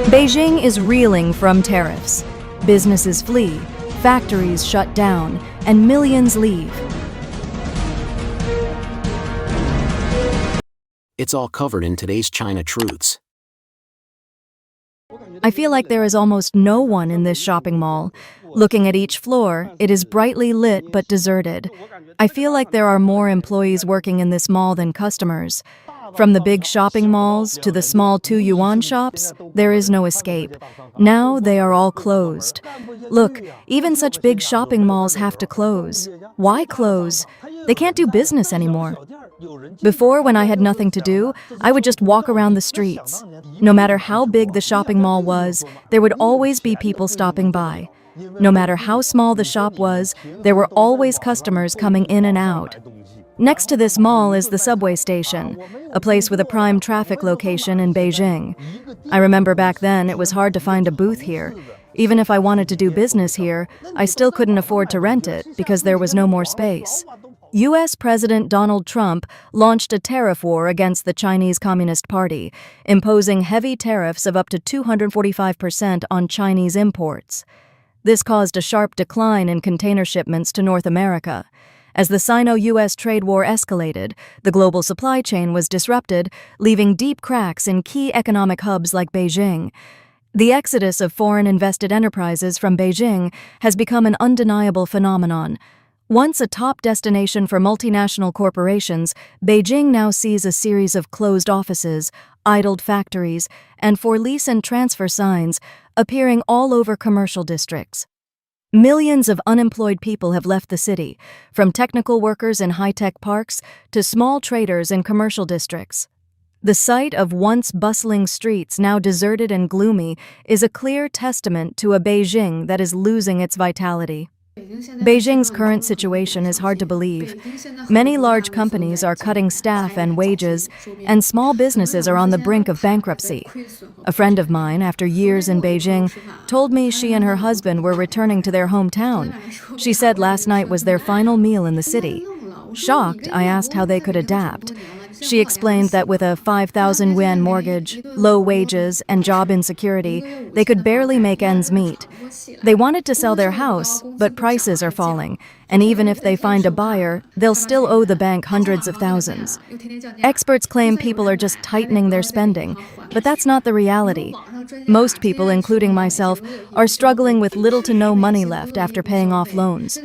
Beijing is reeling from tariffs. Businesses flee, factories shut down, and millions leave. It's all covered in today's China Truths. I feel like there is almost no one in this shopping mall. Looking at each floor, it is brightly lit but deserted. I feel like there are more employees working in this mall than customers. From the big shopping malls to the small 2-yuan shops, there is no escape. Now they are all closed. Look, even such big shopping malls have to close. Why close? They can't do business anymore. Before, when I had nothing to do, I would just walk around the streets. No matter how big the shopping mall was, there would always be people stopping by. No matter how small the shop was, there were always customers coming in and out. Next to this mall is the subway station, a place with a prime traffic location in Beijing. I remember back then it was hard to find a booth here. Even if I wanted to do business here, I still couldn't afford to rent it because there was no more space. U.S. President Donald Trump launched a tariff war against the Chinese Communist Party, imposing heavy tariffs of up to 245% on Chinese imports. This caused a sharp decline in container shipments to North America. As the Sino-U.S. trade war escalated, the global supply chain was disrupted, leaving deep cracks in key economic hubs like Beijing. The exodus of foreign invested enterprises from Beijing has become an undeniable phenomenon. Once a top destination for multinational corporations, Beijing now sees a series of closed offices, idled factories, and for lease and transfer signs appearing all over commercial districts. Millions of unemployed people have left the city, from technical workers in high-tech parks to small traders in commercial districts. The sight of once bustling streets now deserted and gloomy is a clear testament to a Beijing that is losing its vitality. Beijing's current situation is hard to believe. Many large companies are cutting staff and wages, and small businesses are on the brink of bankruptcy. A friend of mine, after years in Beijing, told me she and her husband were returning to their hometown. She said last night was their final meal in the city. Shocked, I asked how they could adapt. She explained that with a 5,000 yuan mortgage, low wages, and job insecurity, they could barely make ends meet. They wanted to sell their house, but prices are falling, and even if they find a buyer, they'll still owe the bank hundreds of thousands. Experts claim people are just tightening their spending, but that's not the reality. Most people, including myself, are struggling with little to no money left after paying off loans.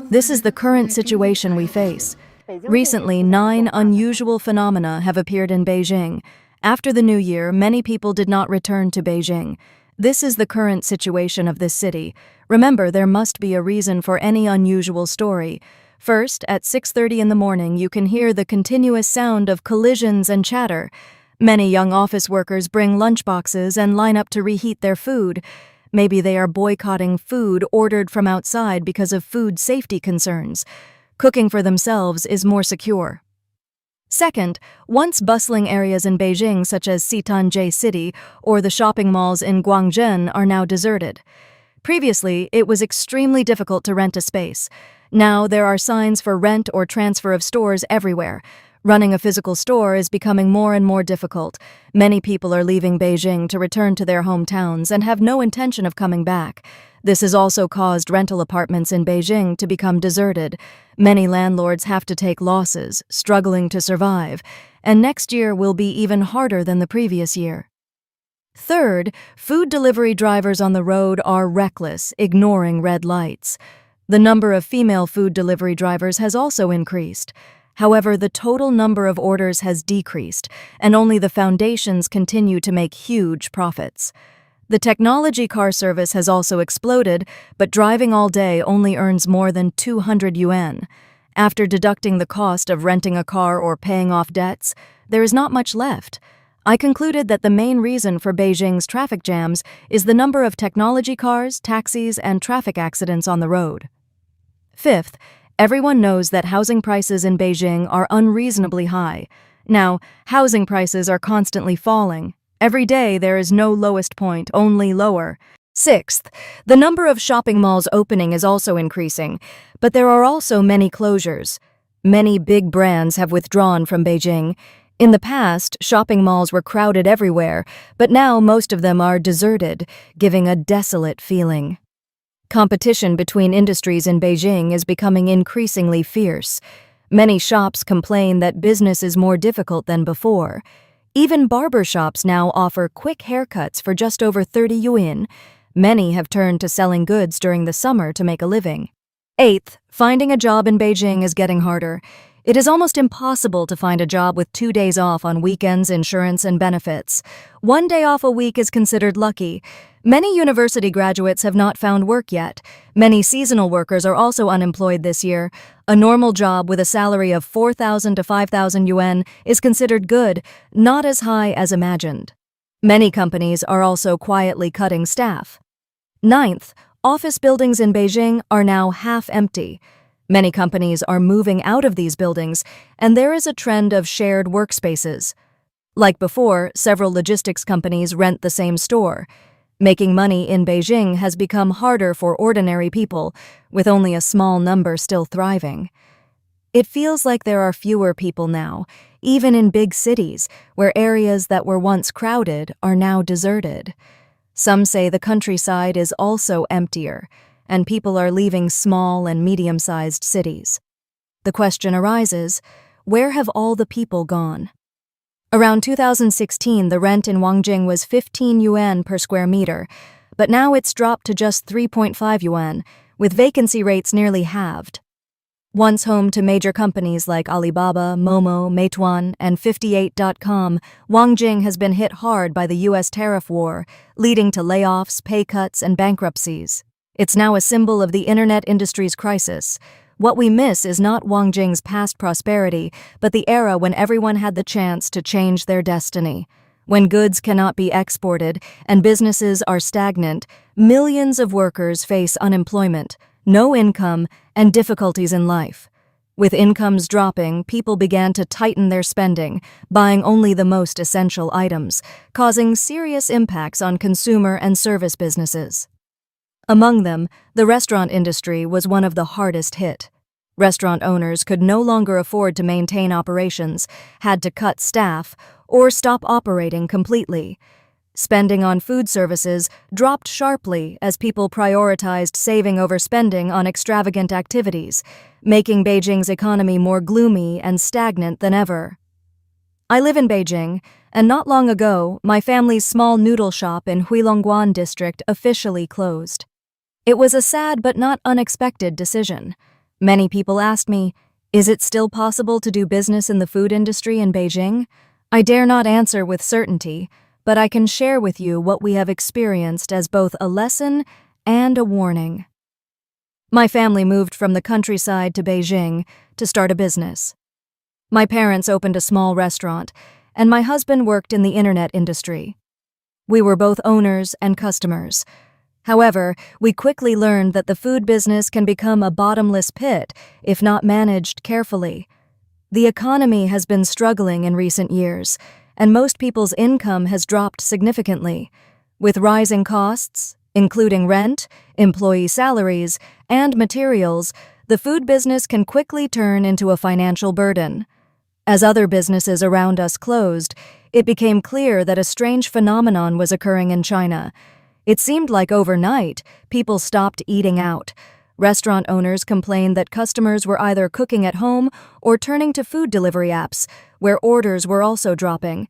This is the current situation we face. Recently, 9 unusual phenomena have appeared in Beijing. After the new year, many people did not return to Beijing. This is the current situation of this city. Remember, there must be a reason for any unusual story. First, at 6:30 in the morning, you can hear the continuous sound of collisions and chatter. Many young office workers bring lunchboxes and line up to reheat their food. Maybe they are boycotting food ordered from outside because of food safety concerns. Cooking for themselves is more secure. Second, once bustling areas in Beijing such as Xitanjie City or the shopping malls in Guangzhen are now deserted. Previously, it was extremely difficult to rent a space. Now there are signs for rent or transfer of stores everywhere. Running a physical store is becoming more and more difficult. Many people are leaving Beijing to return to their hometowns and have no intention of coming back. This has also caused rental apartments in Beijing to become deserted. Many landlords have to take losses, struggling to survive, and next year will be even harder than the previous year. Third, food delivery drivers on the road are reckless, ignoring red lights. The number of female food delivery drivers has also increased. However, the total number of orders has decreased, and only the foundations continue to make huge profits. The technology car service has also exploded, but driving all day only earns more than 200 yuan. After deducting the cost of renting a car or paying off debts, there is not much left. I concluded that the main reason for Beijing's traffic jams is the number of technology cars, taxis, and traffic accidents on the road. Fifth, everyone knows that housing prices in Beijing are unreasonably high. Now, housing prices are constantly falling. Every day there is no lowest point, only lower. Sixth, the number of shopping malls opening is also increasing, but there are also many closures. Many big brands have withdrawn from Beijing. In the past, shopping malls were crowded everywhere, but now most of them are deserted, giving a desolate feeling. Competition between industries in Beijing is becoming increasingly fierce. Many shops complain that business is more difficult than before. Even barber shops now offer quick haircuts for just over 30 yuan. Many have turned to selling goods during the summer to make a living. Eighth, finding a job in Beijing is getting harder. It is almost impossible to find a job with 2 days off on weekends, insurance, and benefits. 1 day off a week is considered lucky. Many university graduates have not found work yet. Many seasonal workers are also unemployed this year. A normal job with a salary of 4,000 to 5,000 yuan is considered good, not as high as imagined. Many companies are also quietly cutting staff. Ninth, office buildings in Beijing are now half empty. Many companies are moving out of these buildings, and there is a trend of shared workspaces. Like before, several logistics companies rent the same store. Making money in Beijing has become harder for ordinary people, with only a small number still thriving. It feels like there are fewer people now, even in big cities, where areas that were once crowded are now deserted. Some say the countryside is also emptier, and people are leaving small and medium-sized cities. The question arises, where have all the people gone? Around 2016, the rent in Wangjing was 15 yuan per square meter, but now it's dropped to just 3.5 yuan, with vacancy rates nearly halved. Once home to major companies like Alibaba, Momo, Meituan, and 58.com, Wangjing has been hit hard by the U.S. tariff war, leading to layoffs, pay cuts, and bankruptcies. It's now a symbol of the internet industry's crisis. What we miss is not Wangjing's past prosperity, but the era when everyone had the chance to change their destiny. When goods cannot be exported and businesses are stagnant, millions of workers face unemployment, no income, and difficulties in life. With incomes dropping, people began to tighten their spending, buying only the most essential items, causing serious impacts on consumer and service businesses. Among them, the restaurant industry was one of the hardest hit. Restaurant owners could no longer afford to maintain operations, had to cut staff, or stop operating completely. Spending on food services dropped sharply as people prioritized saving over spending on extravagant activities, making Beijing's economy more gloomy and stagnant than ever. I live in Beijing, and not long ago, my family's small noodle shop in Huilongguan district officially closed. It was a sad but not unexpected decision. Many people asked me, is it still possible to do business in the food industry in Beijing? I dare not answer with certainty, but I can share with you what we have experienced as both a lesson and a warning. My family moved from the countryside to Beijing to start a business. My parents opened a small restaurant, and my husband worked in the internet industry. We were both owners and customers. However, we quickly learned that the food business can become a bottomless pit if not managed carefully. The economy has been struggling in recent years, and most people's income has dropped significantly. With rising costs, including rent, employee salaries, and materials, the food business can quickly turn into a financial burden. As other businesses around us closed, it became clear that a strange phenomenon was occurring in China. It seemed like overnight, people stopped eating out. Restaurant owners complained that customers were either cooking at home or turning to food delivery apps, where orders were also dropping.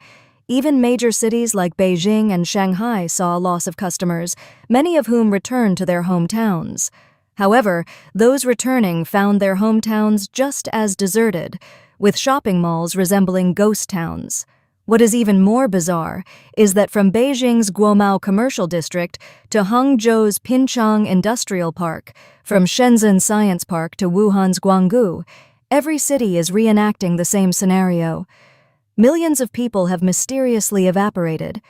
Even major cities like Beijing and Shanghai saw a loss of customers, many of whom returned to their hometowns. However, those returning found their hometowns just as deserted, with shopping malls resembling ghost towns. What is even more bizarre is that from Beijing's Guomao Commercial District to Hangzhou's Pinchang Industrial Park, from Shenzhen Science Park to Wuhan's Guanggu, every city is reenacting the same scenario. Millions of people have mysteriously evaporated.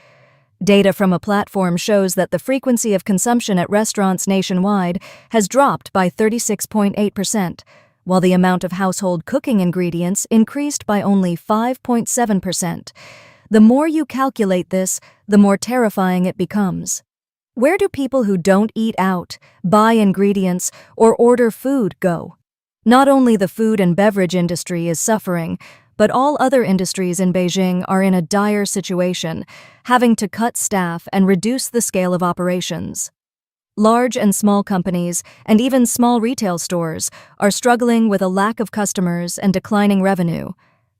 Data from a platform shows that the frequency of consumption at restaurants nationwide has dropped by 36.8%. While the amount of household cooking ingredients increased by only 5.7%. The more you calculate this, the more terrifying it becomes. Where do people who don't eat out, buy ingredients, or order food go? Not only the food and beverage industry is suffering, But all other industries in Beijing are in a dire situation, having to cut staff and reduce the scale of operations. Large and small companies, and even small retail stores, are struggling with a lack of customers and declining revenue.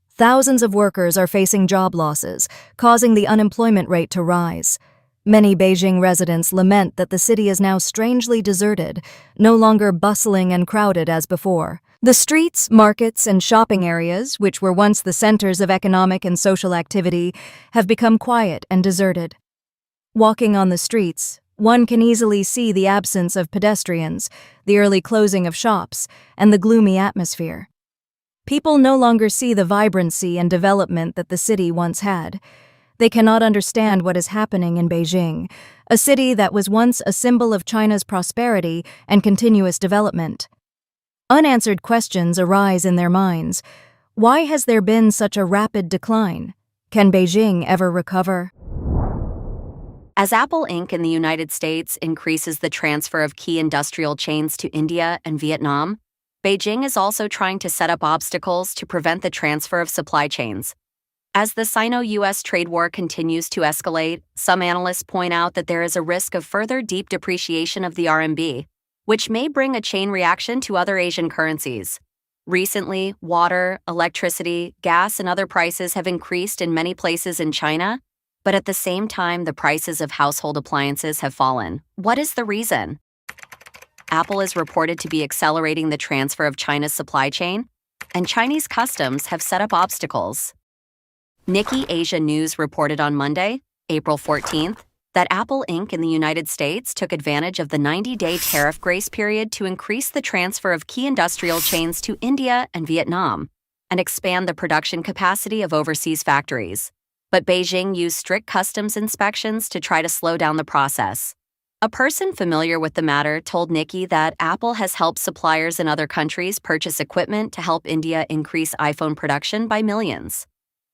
Thousands of workers are facing job losses, causing the unemployment rate to rise. Many Beijing residents lament that the city is now strangely deserted, no longer bustling and crowded as before. The streets, markets, and shopping areas, which were once the centers of economic and social activity, have become quiet and deserted. Walking on the streets, one can easily see the absence of pedestrians, the early closing of shops, and the gloomy atmosphere. People no longer see the vibrancy and development that the city once had. They cannot understand what is happening in Beijing, a city that was once a symbol of China's prosperity and continuous development. Unanswered questions arise in their minds. Why has there been such a rapid decline? Can Beijing ever recover? As Apple Inc. in the United States increases the transfer of key industrial chains to India and Vietnam, Beijing is also trying to set up obstacles to prevent the transfer of supply chains. As the Sino-US trade war continues to escalate, some analysts point out that there is a risk of further deep depreciation of the RMB, which may bring a chain reaction to other Asian currencies. Recently, water, electricity, gas, and other prices have increased in many places in China, but at the same time, the prices of household appliances have fallen. What is the reason? Apple is reported to be accelerating the transfer of China's supply chain, and Chinese customs have set up obstacles. Nikkei Asia News reported on Monday, April 14th, that Apple Inc. in the United States took advantage of the 90-day tariff grace period to increase the transfer of key industrial chains to India and Vietnam and expand the production capacity of overseas factories. But Beijing used strict customs inspections to try to slow down the process. A person familiar with the matter told Nikkei that Apple has helped suppliers in other countries purchase equipment to help India increase iPhone production by millions.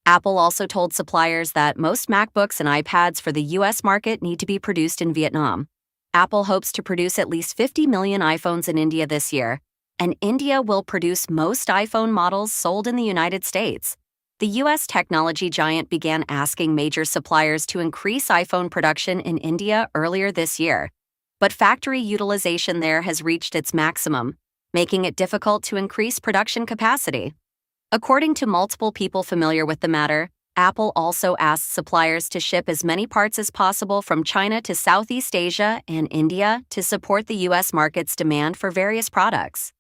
Apple also told suppliers that most MacBooks and iPads for the U.S. market need to be produced in Vietnam. Apple hopes to produce at least 50 million iPhones in India this year, and India will produce most iPhone models sold in the United States. The U.S. technology giant began asking major suppliers to increase iPhone production in India earlier this year, but factory utilization there has reached its maximum, making it difficult to increase production capacity. According to multiple people familiar with the matter, Apple also asked suppliers to ship as many parts as possible from China to Southeast Asia and India to support the U.S. market's demand for various products.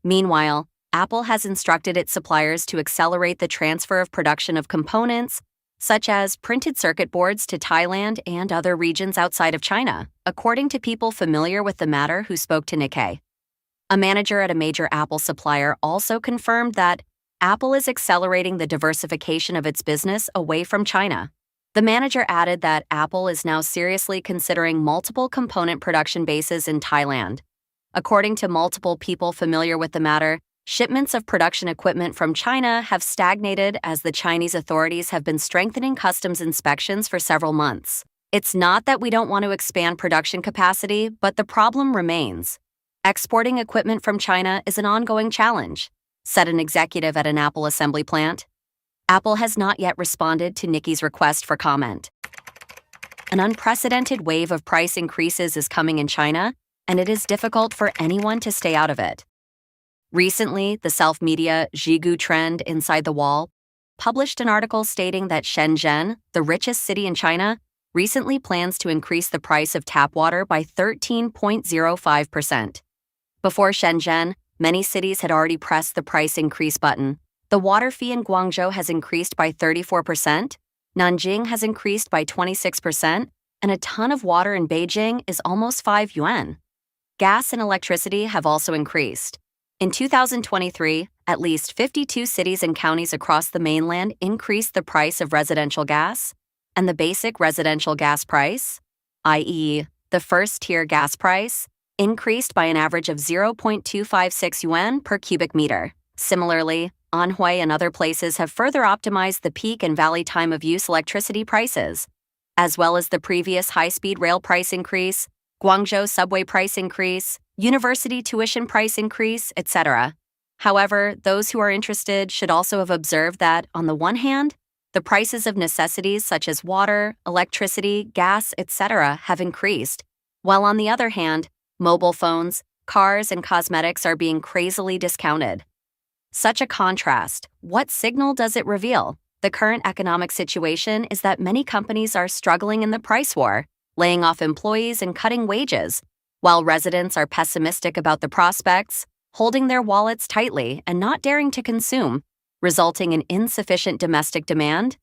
Meanwhile, Apple has instructed its suppliers to accelerate the transfer of production of components, such as printed circuit boards, to Thailand and other regions outside of China, according to people familiar with the matter who spoke to Nikkei. A manager at a major Apple supplier also confirmed that Apple is accelerating the diversification of its business away from China. The manager added that Apple is now seriously considering multiple component production bases in Thailand. According to multiple people familiar with the matter, shipments of production equipment from China have stagnated as the Chinese authorities have been strengthening customs inspections for several months. It's not that we don't want to expand production capacity, but the problem remains. Exporting equipment from China is an ongoing challenge, said an executive at an Apple assembly plant. Apple has not yet responded to Nikkei's request for comment. An unprecedented wave of price increases is coming in China, and it is difficult for anyone to stay out of it. Recently, the self-media Zhigu Trend Inside the Wall published an article stating that Shenzhen, the richest city in China, recently plans to increase the price of tap water by 13.05%. Before Shenzhen, many cities had already pressed the price increase button. The water fee in Guangzhou has increased by 34%, Nanjing has increased by 26%, and a ton of water in Beijing is almost 5 yuan. Gas and electricity have also increased. In 2023, at least 52 cities and counties across the mainland increased the price of residential gas, and the basic residential gas price, i.e., the first-tier gas price, increased by an average of 0.256 yuan per cubic meter. Similarly, Anhui and other places have further optimized the peak and valley time of use electricity prices, as well as the previous high-speed rail price increase, Guangzhou subway price increase, university tuition price increase, etc. However, those who are interested should also have observed that, on the one hand, the prices of necessities such as water, electricity, gas, etc. have increased, while on the other hand, mobile phones, cars, and cosmetics are being crazily discounted. Such a contrast, what signal does it reveal? The current economic situation is that many companies are struggling in the price war, laying off employees and cutting wages, while residents are pessimistic about the prospects, holding their wallets tightly and not daring to consume, resulting in insufficient domestic demand,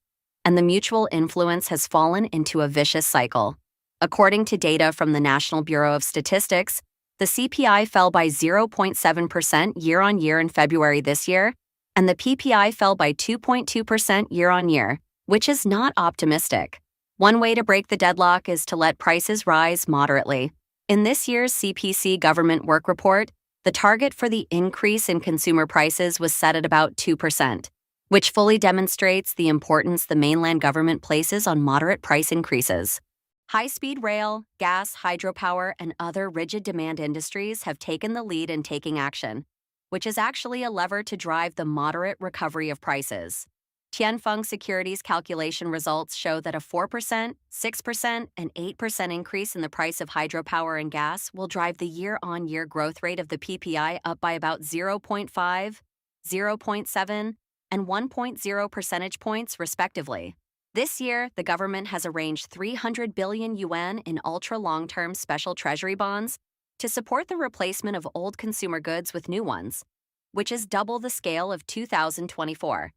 and the mutual influence has fallen into a vicious cycle. According to data from the National Bureau of Statistics, the CPI fell by 0.7% year-on-year in February this year, and the PPI fell by 2.2% year-on-year, which is not optimistic. One way to break the deadlock is to let prices rise moderately. In this year's CPC government work report, the target for the increase in consumer prices was set at about 2%, which fully demonstrates the importance the mainland government places on moderate price increases. High-speed rail, gas, hydropower, and other rigid demand industries have taken the lead in taking action, which is actually a lever to drive the moderate recovery of prices. Tianfeng Securities calculation results show that a 4%, 6%, and 8% increase in the price of hydropower and gas will drive the year-on-year growth rate of the PPI up by about 0.5, 0.7, and 1.0 percentage points, respectively. This year, the government has arranged 300 billion yuan in ultra-long-term special treasury bonds to support the replacement of old consumer goods with new ones, which is double the scale of 2024.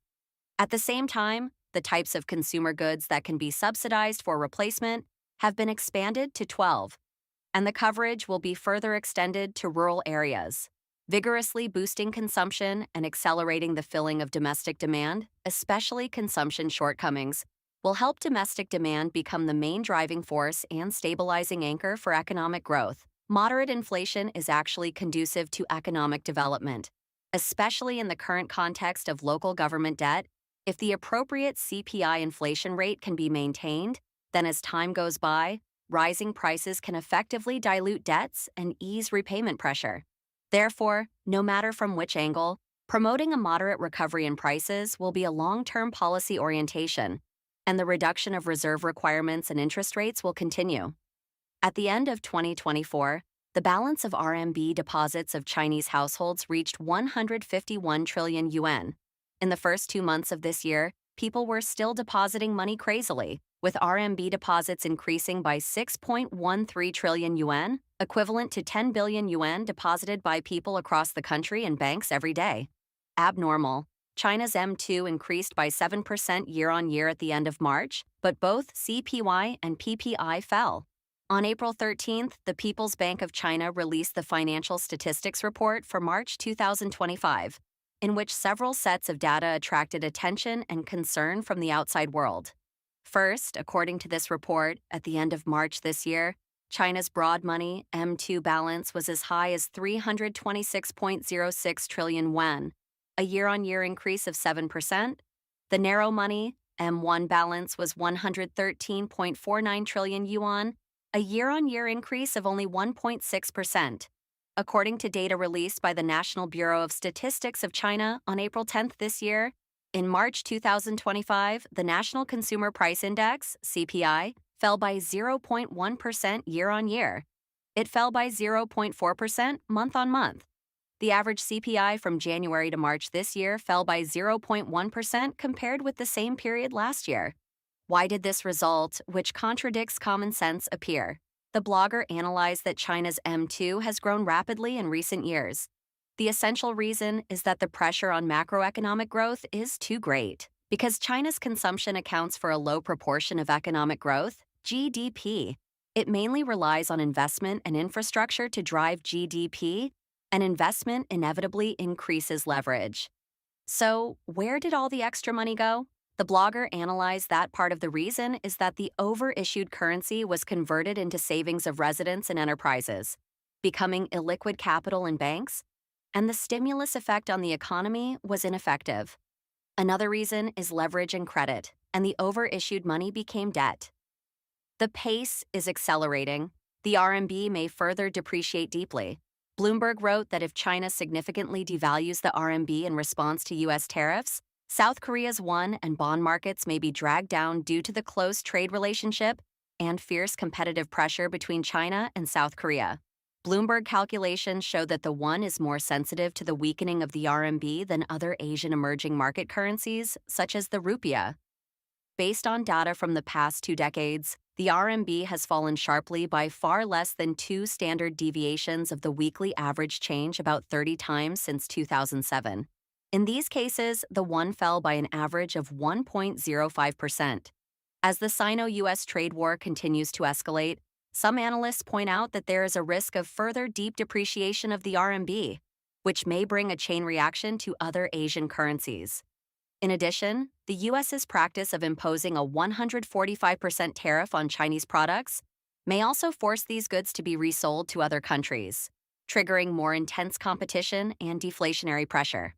At the same time, the types of consumer goods that can be subsidized for replacement have been expanded to 12, and the coverage will be further extended to rural areas, vigorously boosting consumption and accelerating the filling of domestic demand, especially consumption shortcomings, will help domestic demand become the main driving force and stabilizing anchor for economic growth. Moderate inflation is actually conducive to economic development, especially in the current context of local government debt. If the appropriate CPI inflation rate can be maintained, then as time goes by, rising prices can effectively dilute debts and ease repayment pressure. Therefore, no matter from which angle, promoting a moderate recovery in prices will be a long-term policy orientation, and the reduction of reserve requirements and interest rates will continue. At the end of 2024, the balance of RMB deposits of Chinese households reached 151 trillion yuan. In the first 2 months of this year, people were still depositing money crazily, with RMB deposits increasing by 6.13 trillion yuan, equivalent to 10 billion yuan deposited by people across the country in banks every day. Abnormal. China's M2 increased by 7% year-on-year at the end of March, but both CPY and PPI fell. On April 13th, the People's Bank of China released the Financial Statistics Report for March 2025, in which several sets of data attracted attention and concern from the outside world. First, according to this report, at the end of March this year, China's broad money M2 balance was as high as 326.06 trillion yuan, a year-on-year increase of 7%. The narrow money M1 balance was 113.49 trillion yuan, a year-on-year increase of only 1.6%. According to data released by the National Bureau of Statistics of China on April 10th this year, in March 2025, the National Consumer Price Index, CPI, fell by 0.1% year-on-year. It fell by 0.4% month-on-month. The average CPI from January to March this year fell by 0.1% compared with the same period last year. Why did this result, which contradicts common sense, appear? The blogger analyzed that China's M2 has grown rapidly in recent years. The essential reason is that the pressure on macroeconomic growth is too great. Because China's consumption accounts for a low proportion of economic growth, GDP, it mainly relies on investment and infrastructure to drive GDP, and investment inevitably increases leverage. So, where did all the extra money go? The blogger analyzed that part of the reason is that the over-issued currency was converted into savings of residents and enterprises, becoming illiquid capital in banks, and the stimulus effect on the economy was ineffective. Another reason is leverage and credit, and the over-issued money became debt. The pace is accelerating. The RMB may further depreciate deeply. Bloomberg wrote that if China significantly devalues the RMB in response to U.S. tariffs, South Korea's won and bond markets may be dragged down due to the close trade relationship and fierce competitive pressure between China and South Korea. Bloomberg calculations show that the won is more sensitive to the weakening of the RMB than other Asian emerging market currencies, such as the rupiah. Based on data from the past 2 decades, the RMB has fallen sharply by far less than 2 standard deviations of the weekly average change about 30 times since 2007. In these cases, the won fell by an average of 1.05%. As the Sino-US trade war continues to escalate, some analysts point out that there is a risk of further deep depreciation of the RMB, which may bring a chain reaction to other Asian currencies. In addition, the U.S.'s practice of imposing a 145% tariff on Chinese products may also force these goods to be resold to other countries, triggering more intense competition and deflationary pressure.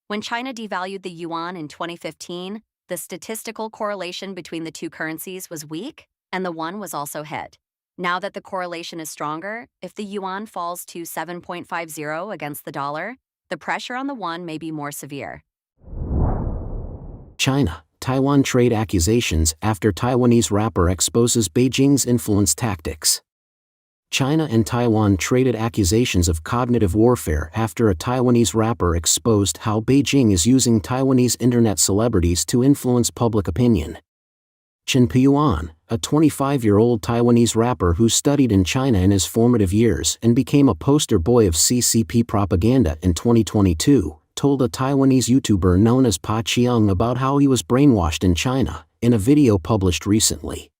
When China devalued the yuan in 2015, the statistical correlation between the two currencies was weak, and the won was also hit. Now that the correlation is stronger, if the yuan falls to 7.50 against the dollar, the pressure on the won may be more severe. China, Taiwan trade accusations after Taiwanese rapper exposes Beijing's influence tactics. China and Taiwan traded accusations of cognitive warfare after a Taiwanese rapper exposed how Beijing is using Taiwanese internet celebrities to influence public opinion. Chen Piyuan, a 25-year-old Taiwanese rapper who studied in China in his formative years and became a poster boy of CCP propaganda in 2022, told a Taiwanese YouTuber known as Pa Chiang about how he was brainwashed in China, in a video published recently.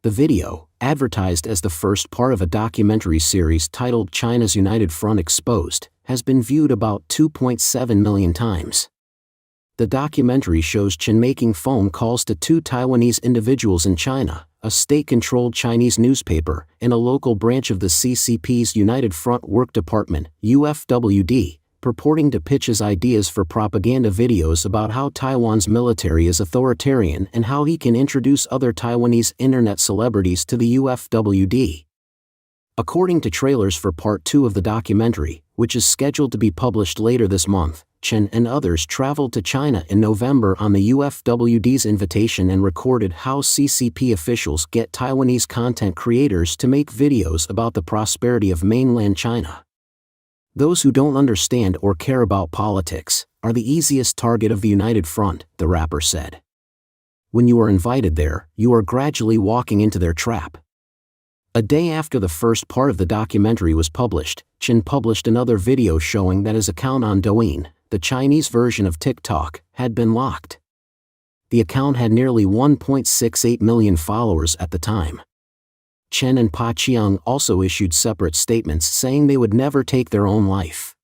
The video, advertised as the first part of a documentary series titled China's United Front Exposed, has been viewed about 2.7 million times. The documentary shows Chen making phone calls to 2 Taiwanese individuals in China, a state-controlled Chinese newspaper, and a local branch of the CCP's United Front Work Department, UFWD, purporting to pitch his ideas for propaganda videos about how Taiwan's military is authoritarian and how he can introduce other Taiwanese internet celebrities to the UFWD. According to trailers for Part 2 of the documentary, which is scheduled to be published later this month, Chen and others traveled to China in November on the UFWD's invitation and recorded how CCP officials get Taiwanese content creators to make videos about the prosperity of mainland China. Those who don't understand or care about politics are the easiest target of the United Front, the rapper said. When you are invited there, you are gradually walking into their trap. A day after the first part of the documentary was published, Chen published another video showing that his account on Douyin, the Chinese version of TikTok, had been locked. The account had nearly 1.68 million followers at the time. Chen and Pa Chiang also issued separate statements saying they would never take their own life.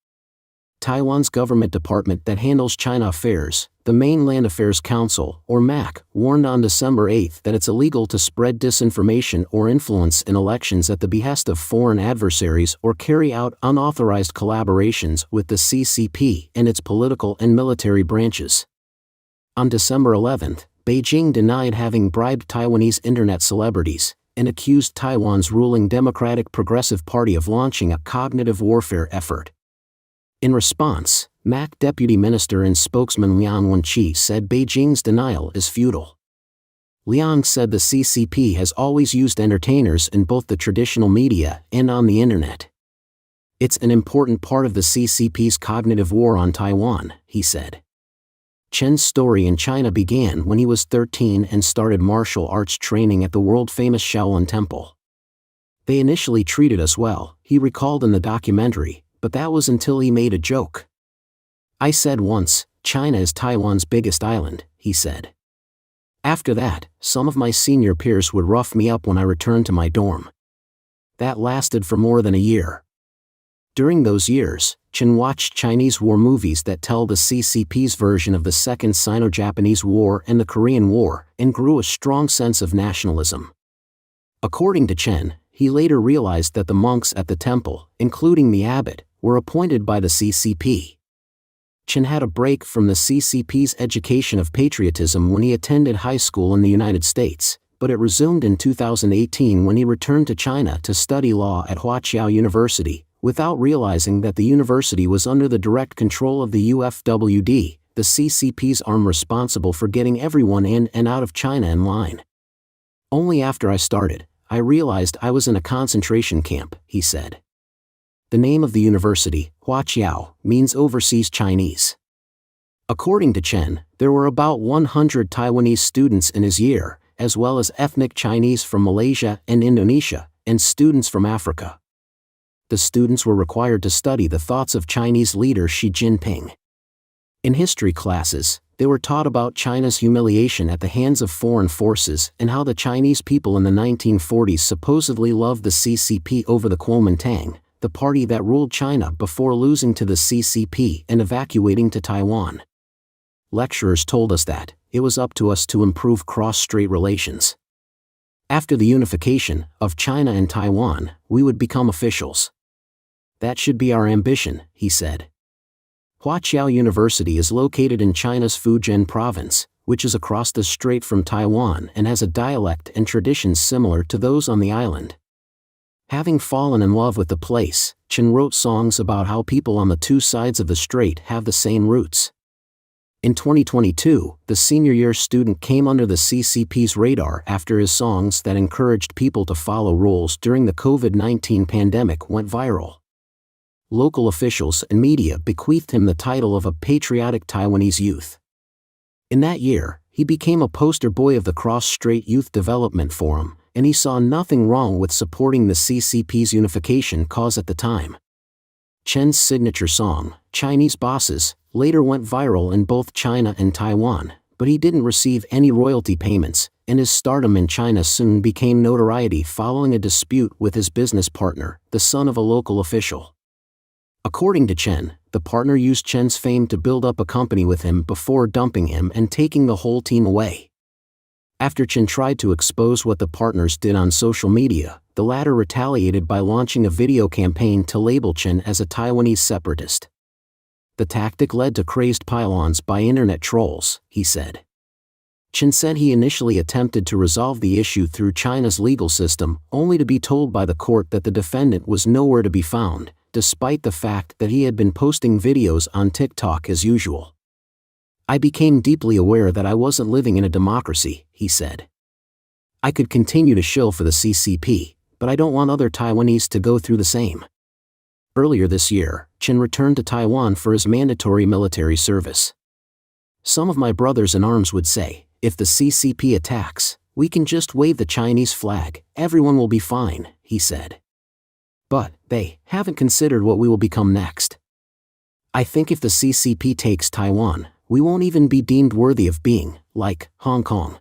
Taiwan's government department that handles China affairs, the Mainland Affairs Council, or MAC, warned on December 8 that it's illegal to spread disinformation or influence in elections at the behest of foreign adversaries or carry out unauthorized collaborations with the CCP and its political and military branches. On December 11, Beijing denied having bribed Taiwanese internet celebrities and accused Taiwan's ruling Democratic Progressive Party of launching a cognitive warfare effort. In response, MAC Deputy Minister and spokesman Liang Wenqi said Beijing's denial is futile. Liang said the CCP has always used entertainers in both the traditional media and on the internet. It's an important part of the CCP's cognitive war on Taiwan, he said. Chen's story in China began when he was 13 and started martial arts training at the world-famous Shaolin Temple. They initially treated us well, he recalled in the documentary, but that was until he made a joke. I said once, China is Taiwan's biggest island, he said. After that, some of my senior peers would rough me up when I returned to my dorm. That lasted for more than a year. During those years, Chen watched Chinese war movies that tell the CCP's version of the Second Sino-Japanese War and the Korean War, and grew a strong sense of nationalism. According to Chen, he later realized that the monks at the temple, including the abbot, were appointed by the CCP. Chen had a break from the CCP's education of patriotism when he attended high school in the United States, but it resumed in 2018 when he returned to China to study law at Huaqiao University, without realizing that the university was under the direct control of the UFWD, the CCP's arm responsible for getting everyone in and out of China in line. Only after I started, I realized I was in a concentration camp, he said. The name of the university, Huaqiao, means overseas Chinese. According to Chen, there were about 100 Taiwanese students in his year, as well as ethnic Chinese from Malaysia and Indonesia, and students from Africa. The students were required to study the thoughts of Chinese leader Xi Jinping. In history classes, they were taught about China's humiliation at the hands of foreign forces and how the Chinese people in the 1940s supposedly loved the CCP over the Kuomintang, the party that ruled China before losing to the CCP and evacuating to Taiwan. Lecturers told us that it was up to us to improve cross-strait relations. After the unification of China and Taiwan, we would become officials. That should be our ambition, he said. Huaqiao University is located in China's Fujian province, which is across the strait from Taiwan and has a dialect and traditions similar to those on the island. Having fallen in love with the place, Chen wrote songs about how people on the two sides of the strait have the same roots. In 2022, the senior year student came under the CCP's radar after his songs that encouraged people to follow rules during the COVID-19 pandemic went viral. Local officials and media bequeathed him the title of a patriotic Taiwanese youth. In that year, he became a poster boy of the Cross-Strait Youth Development Forum, and he saw nothing wrong with supporting the CCP's unification cause at the time. Chen's signature song, Chinese Bosses, later went viral in both China and Taiwan, but he didn't receive any royalty payments, and his stardom in China soon became notoriety following a dispute with his business partner, the son of a local official. According to Chen, the partner used Chen's fame to build up a company with him before dumping him and taking the whole team away. After Chen tried to expose what the partners did on social media, the latter retaliated by launching a video campaign to label Chen as a Taiwanese separatist. The tactic led to crazed pile-ons by internet trolls, he said. Chen said he initially attempted to resolve the issue through China's legal system, only to be told by the court that the defendant was nowhere to be found, despite the fact that he had been posting videos on TikTok as usual. I became deeply aware that I wasn't living in a democracy, he said. I could continue to shill for the CCP, but I don't want other Taiwanese to go through the same. Earlier this year, Chen returned to Taiwan for his mandatory military service. Some of my brothers in arms would say, if the CCP attacks, we can just wave the Chinese flag, everyone will be fine, he said. But they haven't considered what we will become next. I think if the CCP takes Taiwan, we won't even be deemed worthy of being, like, Hong Kong.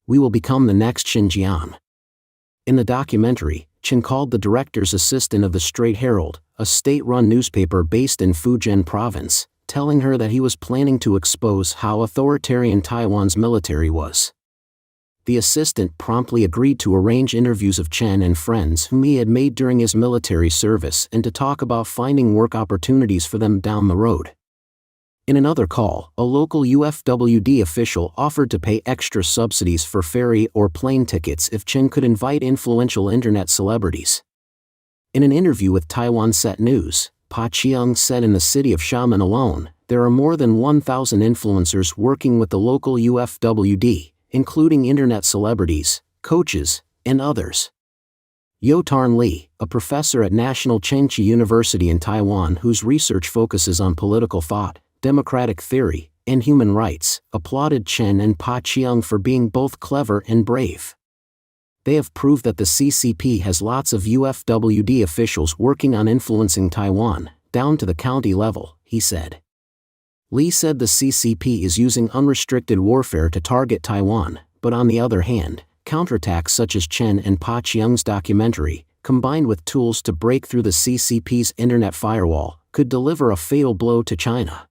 We will become the next Xinjiang. In the documentary, Chen called the director's assistant of the Strait Herald, a state-run newspaper based in Fujian province, telling her that he was planning to expose how authoritarian Taiwan's military was. The assistant promptly agreed to arrange interviews of Chen and friends whom he had made during his military service and to talk about finding work opportunities for them down the road. In another call, a local UFWD official offered to pay extra subsidies for ferry or plane tickets if Chen could invite influential internet celebrities. In an interview with Taiwan Set News, Pa Chiang said in the city of Xiamen alone, there are more than 1,000 influencers working with the local UFWD, including internet celebrities, coaches, and others. Yo Tarn Lee, a professor at National Chengchi University in Taiwan whose research focuses on political thought, democratic theory, and human rights, applauded Chen and Pa Chiang for being both clever and brave. They have proved that the CCP has lots of UFWD officials working on influencing Taiwan, down to the county level, he said. Lee said the CCP is using unrestricted warfare to target Taiwan, but on the other hand, counterattacks such as Chen and Pa Chiang's documentary, combined with tools to break through the CCP's internet firewall, could deliver a fatal blow to China.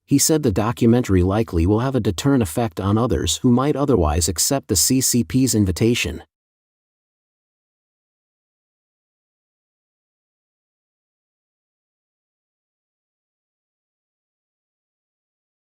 He said the documentary likely will have a deterrent effect on others who might otherwise accept the CCP's invitation.